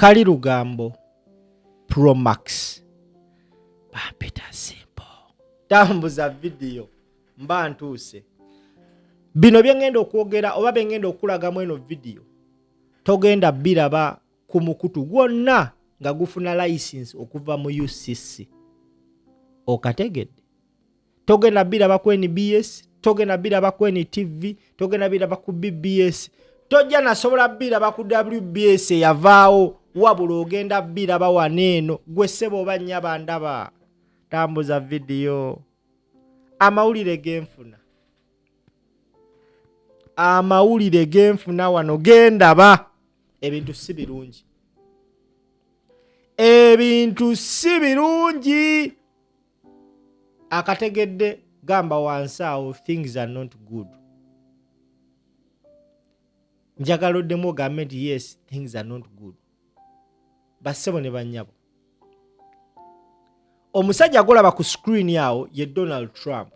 Kali Lugambo Pro Max bampita simple tambuza video mba ntuuse bino byengenda okwogera oba byengenda okulaga eno video togenda biraba ku mukutu gwonna nga gufuna license okuva mu UCC okategedde togenda biraba ku NBS togenda biraba ku NTV togenda biraba ku BBS tojja nasobola biraba ku WBS yavaawo wabula ogenda biraba waneeno gwe ssebo oba nnyaba ndaba tambuza video amawulire genfuna wano gendaba ebintu si birungi akategedde gamba wansi awo things are not good njagala oddemu ogambe nti yes things are not good bassebo ne bannyabo omusajja golaba ku screen yawo ye Donald Trump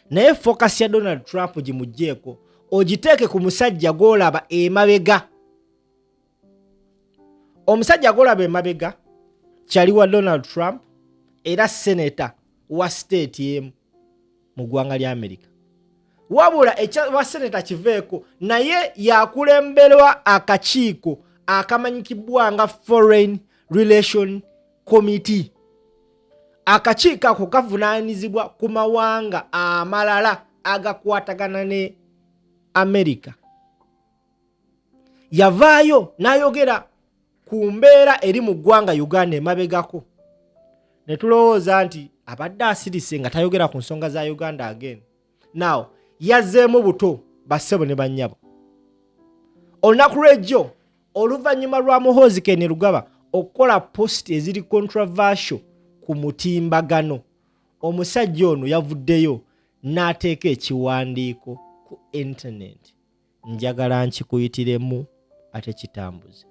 naye focus ya Donald Trump gimugjeeko ogiteeke ku musajja golaba emabega omusajja golaba emabega kyali wa Donald Trump era senator wa state yemu mu ggwanga lya America wabula wa senator kiveeko naye yakulemberwa akakiiko akamanyikibwa nga Foreign Relation Committee akakiiko ako kavunaanyizibwa ku mawanga amalala agakwatagana ne America yavaayo n'ayogera ku mbeera eri mu ggwanga Uganda emabegako ne tulowooza nti abadde asirise nga tayogera ku nsonga za Uganda again now yazzeemu buto bassebo ne bannyabo olunaku lw'ejjo oluvannyuma lwa Muhoozi okukola post eziri controversial ku mutimbagano omusajja ono yavuddeyo n'ateeka ekiwandiiko ku internet njagala nkikuyitiremu ate kitambuze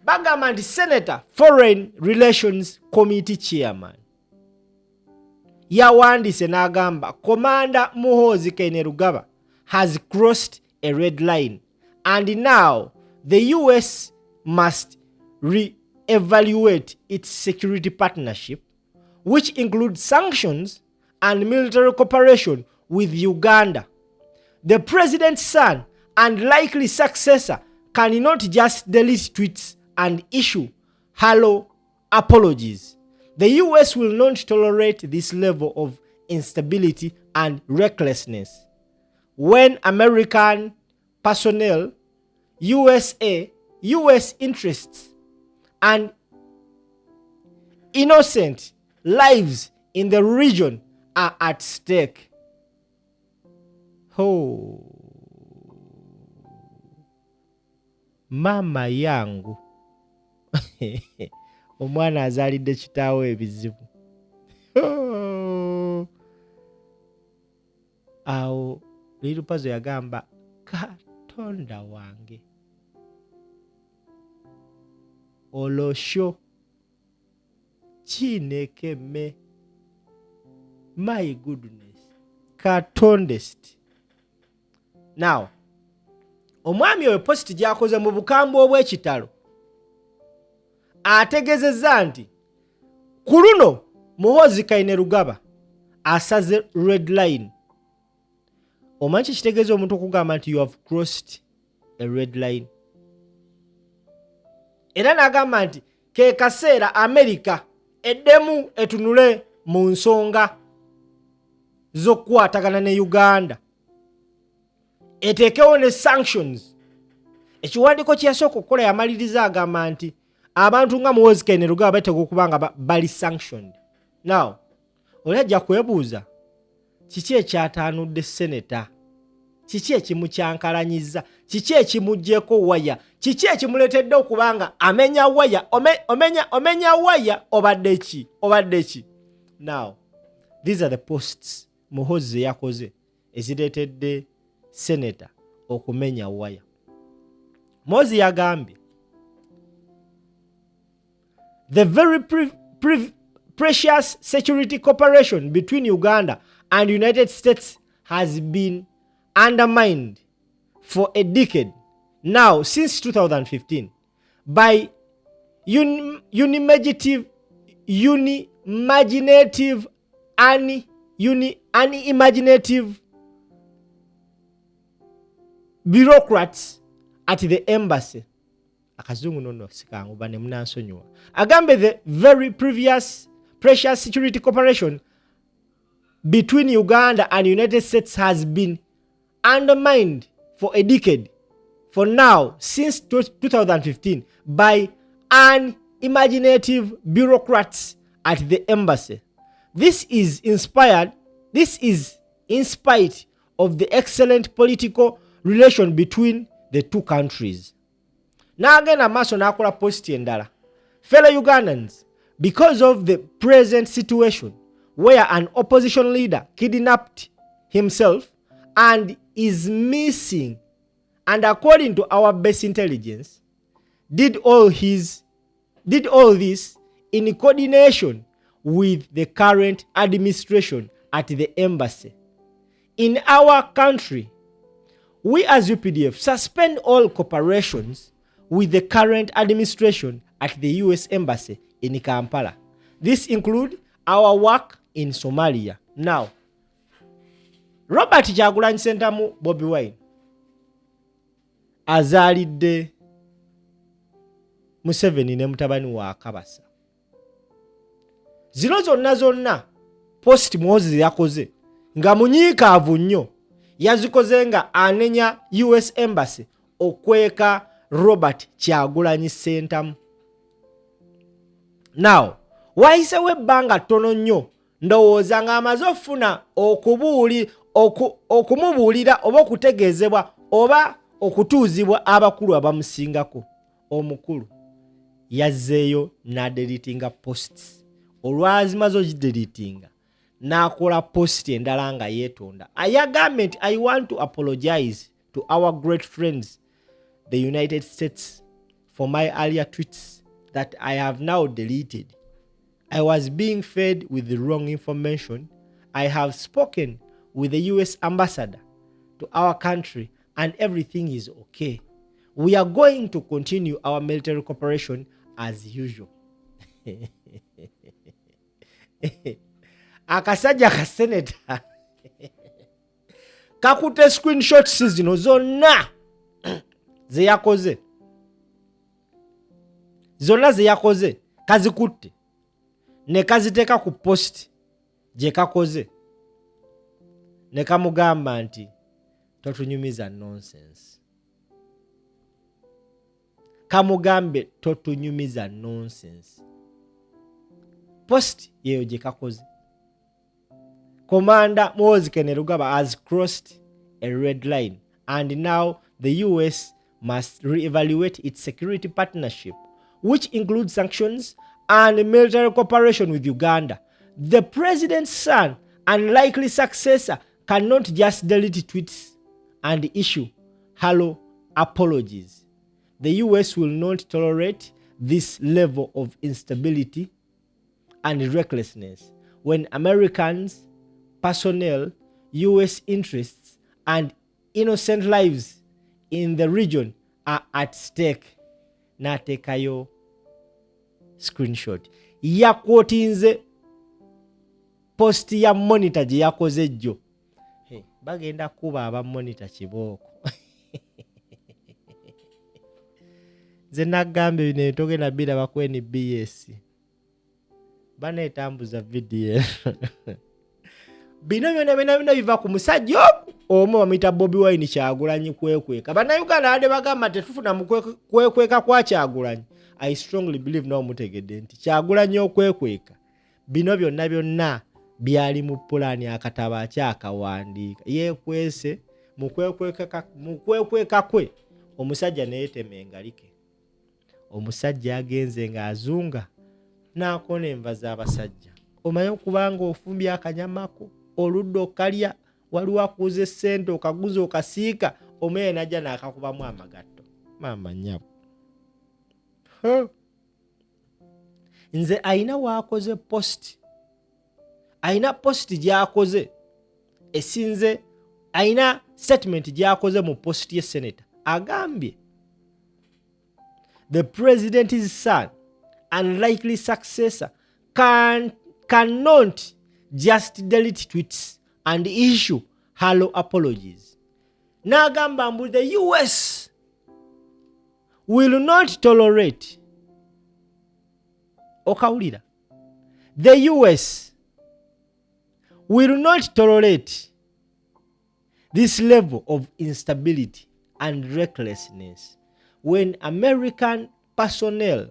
bagamba nti Senator Foreign Relations Committee Chairman yawandiise n'agamba Commander Muhoozi has crossed a red line and now the US must re-evaluate its security partnership, which includes sanctions and military cooperation with Uganda. The president's son and likely successor cannot just delete tweets and issue hollow apologies. The US will not tolerate this level of instability and recklessness. When American personnel, US interests, and innocent lives in the region are at stake. Oh, mama yangu. Omwana azalidde kitaawe ebizibu. Awo Lil Pazo yagamba Katonda wange olosho kinekeme. My goodness, Katondest. Now omwami oyo post gyakoze mu bukambwe obw'ekitalo ategezezza nti ku luno Muhoozi asaze red line. Omanyi kitegeeza omuntu okugamba nti you have crossed a red line. Era n'agamba nti ke kaseera America eddemu etunule mu nsonga z'okukwatagana ne Uganda. Eteekewo ne sanctions. Ekiwandiiko kye yasooka okukola yamaliriza agamba nti abantu nga Muhoozi bateekwa okuba nga bali sanctioned. Now, oli ajja kwebuuza kiki ekyataanudde seneta? Kiki ekimukyankalanyizza? Kiki ekimuggyeko waya? Kiki ekimuleetedde okuba nga amenya waya? Omenya waya obadde ki? Now, these are the posts Muhoozi yakoze ezireetedde seneta okumenya waya. Muhoozi yagambye the very precious security cooperation between Uganda and United States has been undermined for a decade now since 2015 by unimaginative bureaucrats at the embassy. Akazungu nono sikangu bane mnansonyiwa. Agambe the very precious security cooperation between Uganda and United States has been undermined for a decade, for now, since 2015, by unimaginative bureaucrats at the embassy. This is in spite of the excellent political relation between the two countries. Now again, amaso nakola post endala. Fellow Ugandans, because of the present situation where an opposition leader kidnapped himself and is missing, and according to our best intelligence, did all this in coordination with the current administration at the embassy. In our country, we as UPDF suspend all cooperations with the current administration at the US Embassy in Kampala. This includes our work in Somalia. Now, Robert Kyagulanyi Ssentamu Bobi Wine azalidde Museveni ne mutabani wa Kabasa. Zino zonna post Muhoozi yakoze nga munyiikaavu nnyo, yazikoze nga anenya US Embassy okweka Robert Kyagulanyi Ssentamu. Now, wayisewo ebbanga ttono nnyo ndowooza nga amaze okufuna okumubuulira oba okutegeezebwa oba okutuuzibwa abakulu abamusingako. Omukulu yazzeeyo n'adelitinga posts. Olwazimaze ogidelitinga n'akola post endala nga yeetonda. Ayagambye nti I want to apologize to our great friends the United States for my earlier tweets that I have now deleted. I was being fed with the wrong information. I have spoken with the US ambassador to our country and everything is okay. We are going to continue our military cooperation as usual. Akasajja ka senator kakute screenshots zino zonna ze yakoze kazikutte ne kaziteeka ku post gye kakoze ne kamugamba nti totunyumiza nonsense. Kamugambe totunyumiza nonsense. Post yeyo gye kakoze. Commander Muhoozi Kainerugaba has crossed a red line and now the US must reevaluate its security partnership, which includes sanctions and military cooperation with Uganda. The president's son and likely successor cannot just delete tweets and issue hollow apologies. The US will not tolerate this level of instability and recklessness when Americans, personnel, US interests, and innocent lives in the region are at stake. Natekayo screenshot. Yakwotinze post ya monitor gye yakoze jjo. Hey, bagenda kuba aba monitor kibooko. Nze nagambe bino togenda biraba ku NBS. Baneetambuza video. Bino byonna biva ku musajja omu bamuyita Bobi Wine Kyagulanyi kwekweka. Bannayuganda ade bagamba tetufuna mu kwekweka kwa Kyagulanyi. I strongly believe now mutegedde nti Kyagulanyi okwekweka. Bino byonna byali mu pulani akataba kyakawandiika. Yeekwese mu kwekweka kwe omusajja neetema engalike. Omusajja agenze nga azunga n'akona enva z'abasajja. Omanyi okubanga ofumbye akanyamako oludde okalya waliwo akuuza essente okaguza okasiika omweye najja n'akakubamu amagatto. Maama nnyabo. Nze ayina waakoze post. Ayina post gy'akoze esinze, ayina statement gy'akoze mu post ye senator. Agambye the president's son and likely successor cannot just delete tweets and issue hollow apologies. N'agamba mbu the US will not tolerate, okawulira, the US will not tolerate this level of instability and recklessness when American personnel,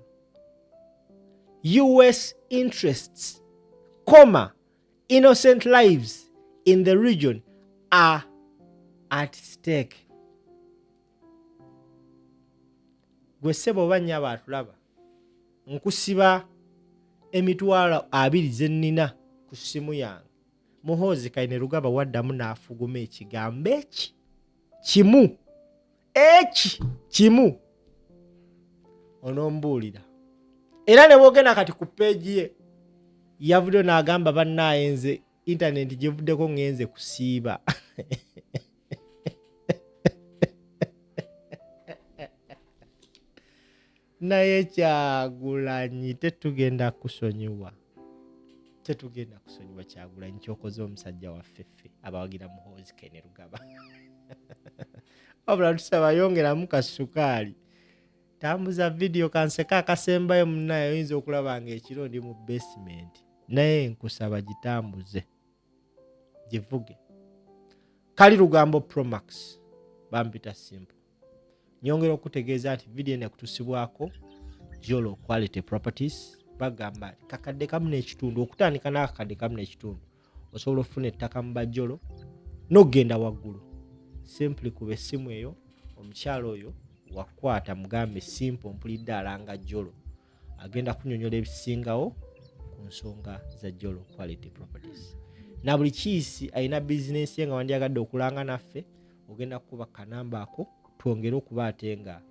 US interests, innocent lives in the region are at stake. Gwe ssebo banya batulaba nkusiba emitwalo 2 ze nnina ku ssimu yange. Muhoozi Kainerugaba waddamu n'afuguma ekigambo kimu onombuulira. Era ne bwogenda kati ku peegi ye yavuddeyo n'agamba bannaaye nze intaneti gyevuddeko ngenze kusiiba. Naye Kyagulanyi tetugenda kusonyiwa Kyagulanyi kyokoze omusajja waffe ffe abawagira Muhoozi Kainerugaba. Wabula tusaba yongeramu kasukaali. Tambuza video kanseka akasembayo munnaye oyinza okulaba nga ekiro ndi mu basement. Naye nkusaba gitambuze givuge. Kali Lugambo Pro Max bampita simple. Nyongera okutegeeza nti video ne kutusibwako Jolo Quality Properties bagamba kakadde kamu n'ekitundu okutandika n'akakadde kamu n'ekitundu osobola okufuna ettaka mu Bajolo n'ogenda waggulu. Simply kuba essimu eyo omukyalo oyo wakwata mugambe simple mpulidde alanga Jolo agenda kunnyonnyola ebisingawo ku nsonga za Jolo Quality Properties. Na buli kiisi alina bizinesi ye nga wandyagadde okulanga naffe ogenda kukuba kanamba ako twongere okuba ate nga